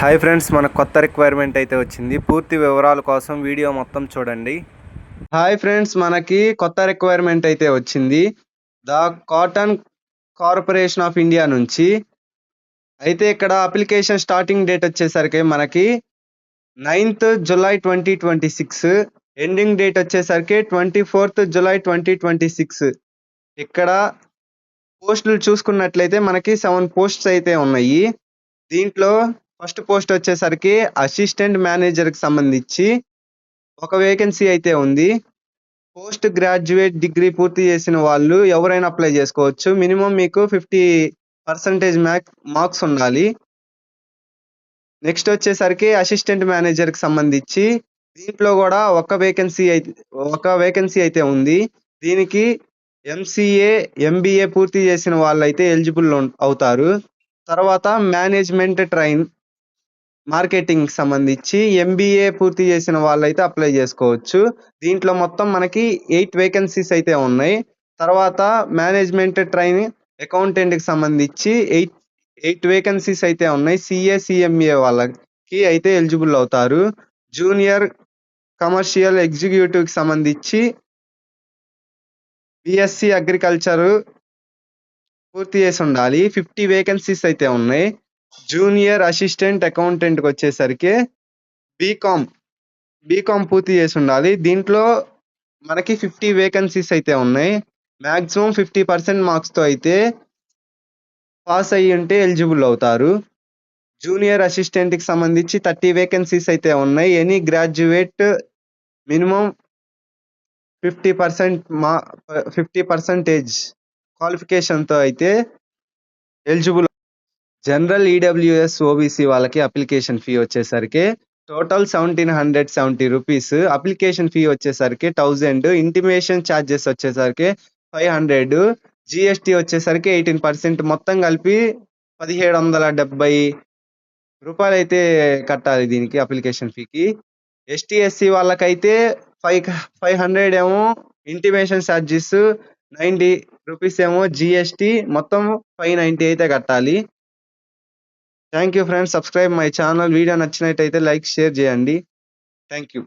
Hi friends, మన కొత్త requirement అయితే వచ్చింది. పూర్తి వివరాల కోసం వీడియో మొత్తం చూడండి. హాయ్ ఫ్రెండ్స్, మనకి కొత్త రిక్వైర్మెంట్ అయితే వచ్చింది. The cotton corporation of India నుంచి. అయితే ఇక్కడ అప్లికేషన్ స్టార్టింగ్ డేట్ వచ్చేసరికి మనకి 9th July 2026, ఎండింగ్ డేట్ వచ్చేసరికి 24th July 2026. ఇక్కడ పోస్టులు చూసుకున్నట్లయితే మనకి 7 పోస్ట్స్ అయితే ఉన్నాయి. దీంట్లో ఫస్ట్ పోస్ట్ వచ్చేసరికి అసిస్టెంట్ మేనేజర్కి సంబంధించి ఒక వేకెన్సీ అయితే ఉంది. పోస్ట్ గ్రాడ్యుయేట్ డిగ్రీ పూర్తి చేసిన వాళ్ళు ఎవరైనా అప్లై చేసుకోవచ్చు. మినిమం మీకు 50% మార్క్స్ ఉండాలి. నెక్స్ట్ వచ్చేసరికి అసిస్టెంట్ మేనేజర్కి సంబంధించి దీంట్లో కూడా ఒక వేకెన్సీ అయితే ఉంది. దీనికి MCA MBA పూర్తి చేసిన వాళ్ళైతే ఎలిజిబుల్ అవుతారు. తర్వాత మేనేజ్మెంట్ ట్రైన్ మార్కెటింగ్ సంబంధించి MBA పూర్తి చేసిన వాళ్ళైతే అప్లై చేసుకోవచ్చు. దీంట్లో మొత్తం మనకి 8 వేకెన్సీస్ అయితే ఉన్నాయి. తర్వాత మేనేజ్మెంట్ ట్రైన్ అకౌంటెంట్కి సంబంధించి 8 వేకెన్సీస్ అయితే ఉన్నాయి. CA CMA వాళ్ళకి అయితే ఎలిజిబుల్ అవుతారు. జూనియర్ కమర్షియల్ ఎగ్జిక్యూటివ్కి సంబంధించి BSc అగ్రికల్చర్ పూర్తి చేసి ఉండాలి. 50 వేకెన్సీస్ అయితే ఉన్నాయి. జూనియర్ అసిస్టెంట్ అకౌంటెంట్కి వచ్చేసరికి బీకామ్ పూర్తి చేసి ఉండాలి. దీంట్లో మనకి 50 వేకెన్సీస్ అయితే ఉన్నాయి. మ్యాక్సిమం 50% మార్క్స్తో అయితే పాస్ అయ్యి ఉంటే ఎలిజిబుల్ అవుతారు. జూనియర్ అసిస్టెంట్కి సంబంధించి 30 వేకెన్సీస్ అయితే ఉన్నాయి. ఎనీ గ్రాడ్యుయేట్ మినిమం 50% క్వాలిఫికేషన్తో అయితే ఎలిజిబుల్. జనరల్ EWS OBC వాళ్ళకి అప్లికేషన్ ఫీ వచ్చేసరికి టోటల్ 1770 రూపీస్. అప్లికేషన్ ఫీ వచ్చేసరికి 1000. ఇంటిమేషన్ ఛార్జెస్ వచ్చేసరికి 500. GST వచ్చేసరికి 18%. మొత్తం కలిపి 1770 రూపాయలు అయితే కట్టాలి దీనికి, అప్లికేషన్ ఫీకి. ST SC వాళ్ళకైతే 500 ఏమో ఇంటిమేషన్ ఛార్జెస్, 90 రూపీస్ ఏమో GST, మొత్తం 590 అయితే కట్టాలి. Thank you friends. Subscribe my channel. Video నచ్చినట్టయితే లైక్, షేర్ చేయండి. Thank you.